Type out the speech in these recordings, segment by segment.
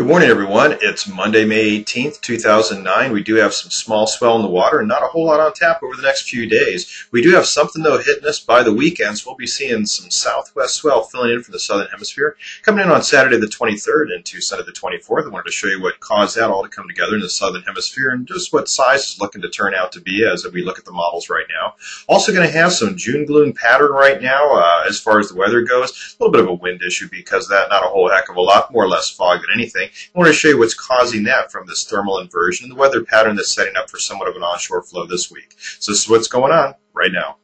morning, everyone. It's Monday, May 18th, 2009. We do have some small swell in the water and not a whole lot on tap over the next few days. We do have something, though, hitting us by the weekend, so we'll be seeing some southwest swell filling in from the southern hemisphere. Coming in on Saturday the 23rd into Sunday the 24th. I wanted to show you what caused that all to come together in the southern hemisphere and just what size is looking to turn out to be as we look at the models right now. Also going to have some June gloom pattern right now as far as the weather goes. A little bit of a wind issue because of that, not a whole heck of a lot, more or less fog than anything. I want to show you what's causing that from this thermal inversion and the weather pattern that's setting up for somewhat of an onshore flow this week. So this is what's going on right now.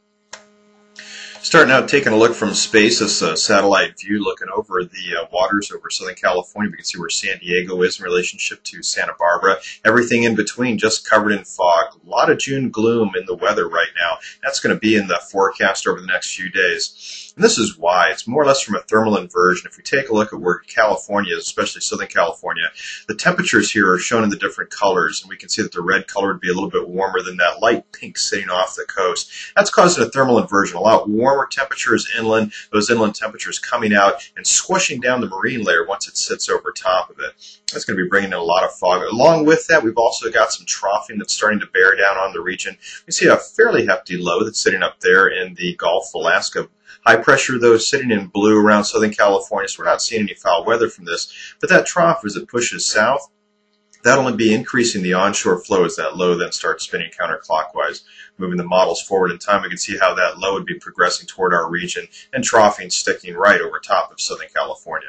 Starting out taking a look from space, this satellite view looking over the waters over Southern California. We can see where San Diego is in relationship to Santa Barbara. Everything in between just covered in fog. A lot of June gloom in the weather right now. That's going to be in the forecast over the next few days. And this is why. It's more or less from a thermal inversion. If we take a look at where California is, especially Southern California, the temperatures here are shown in the different colors. And we can see that the red color would be a little bit warmer than that light pink sitting off the coast. That's causing a thermal inversion. A lot warmer temperatures inland, those inland temperatures coming out and squishing down the marine layer once it sits over top of it. That's going to be bringing in a lot of fog. Along with that, we've also got some troughing that's starting to bear down on the region. We see a fairly hefty low that's sitting up there in the Gulf of Alaska. High pressure, though, sitting in blue around Southern California, so we're not seeing any foul weather from this. But that trough, as it pushes south, that'll only be increasing the onshore flow as that low then starts spinning counterclockwise. Moving the models forward in time, we can see how that low would be progressing toward our region and troughing, sticking right over top of Southern California.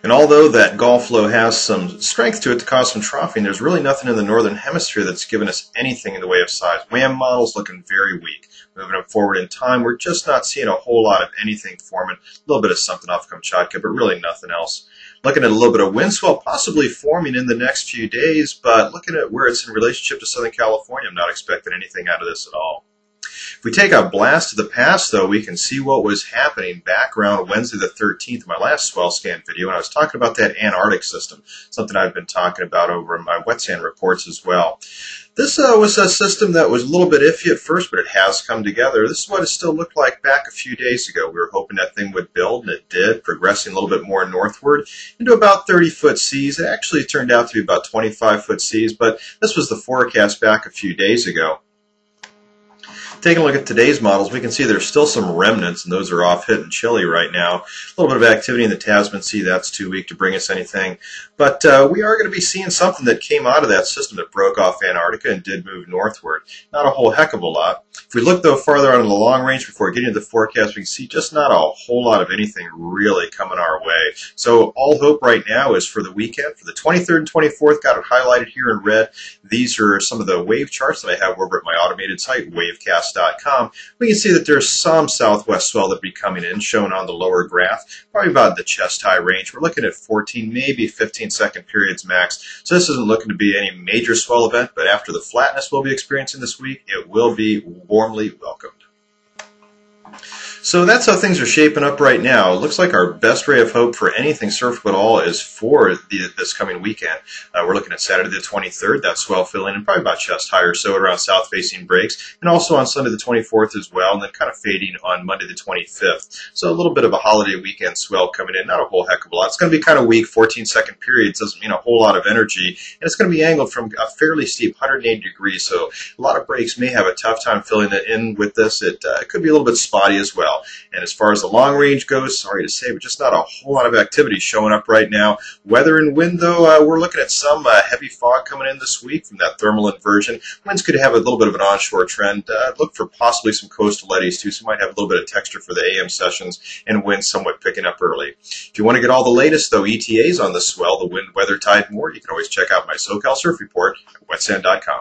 And although that Gulf flow has some strength to it to cause some troughing, there's really nothing in the northern hemisphere that's given us anything in the way of size. WAM models looking very weak. Moving them forward in time, we're just not seeing a whole lot of anything forming. A little bit of something off Kamchatka, but really nothing else. Looking at a little bit of wind swell possibly forming in the next few days, but looking at where it's in relationship to Southern California, I'm not expecting anything out of this at all. If we take a blast to the past, though, we can see what was happening back around Wednesday the 13th, my last swell scan video, and I was talking about that Antarctic system, something I've been talking about over in my wet sand reports as well. This was a system that was a little bit iffy at first, but it has come together. This is what it still looked like back a few days ago. We were hoping that thing would build, and it did, progressing a little bit more northward into about 30-foot seas. It actually turned out to be about 25-foot seas, but this was the forecast back a few days ago. Taking a look at today's models, we can see there's still some remnants, and those are off hitting Chile right now. A little bit of activity in the Tasman Sea. That's too weak to bring us anything. But we are going to be seeing something that came out of that system that broke off Antarctica and did move northward. Not a whole heck of a lot. If we look, though, farther out in the long range before getting to the forecast, we can see just not a whole lot of anything really coming our way. So all hope right now is for the weekend. For the 23rd and 24th, got it highlighted here in red. These are some of the wave charts that I have over at my automated site, wavecast.com. We can see that there's some southwest swell that be coming in, shown on the lower graph, probably about the chest-high range. We're looking at 14, maybe 15-second periods max. So this isn't looking to be any major swell event, but after the flatness we'll be experiencing this week, it will be warmly welcomed. So that's how things are shaping up right now. It looks like our best ray of hope for anything surfable at all is for this coming weekend. We're looking at Saturday the 23rd, that swell filling in probably about chest high or so around south-facing breaks, and also on Sunday the 24th as well, and then kind of fading on Monday the 25th. So a little bit of a holiday weekend swell coming in, not a whole heck of a lot. It's going to be kind of weak, 14-second periods, doesn't mean a whole lot of energy, and it's going to be angled from a fairly steep 180 degrees, so a lot of breaks may have a tough time filling it in with this. It could be a little bit spotty as well. And as far as the long range goes, sorry to say, but just not a whole lot of activity showing up right now. Weather and wind, though, we're looking at some heavy fog coming in this week from that thermal inversion. Winds could have a little bit of an onshore trend. Look for possibly some coastal eddies, too, so you might have a little bit of texture for the AM sessions and wind somewhat picking up early. If you want to get all the latest, though, ETAs on the swell, the wind, weather, tide, more, you can always check out my SoCal Surf Report at wetsand.com.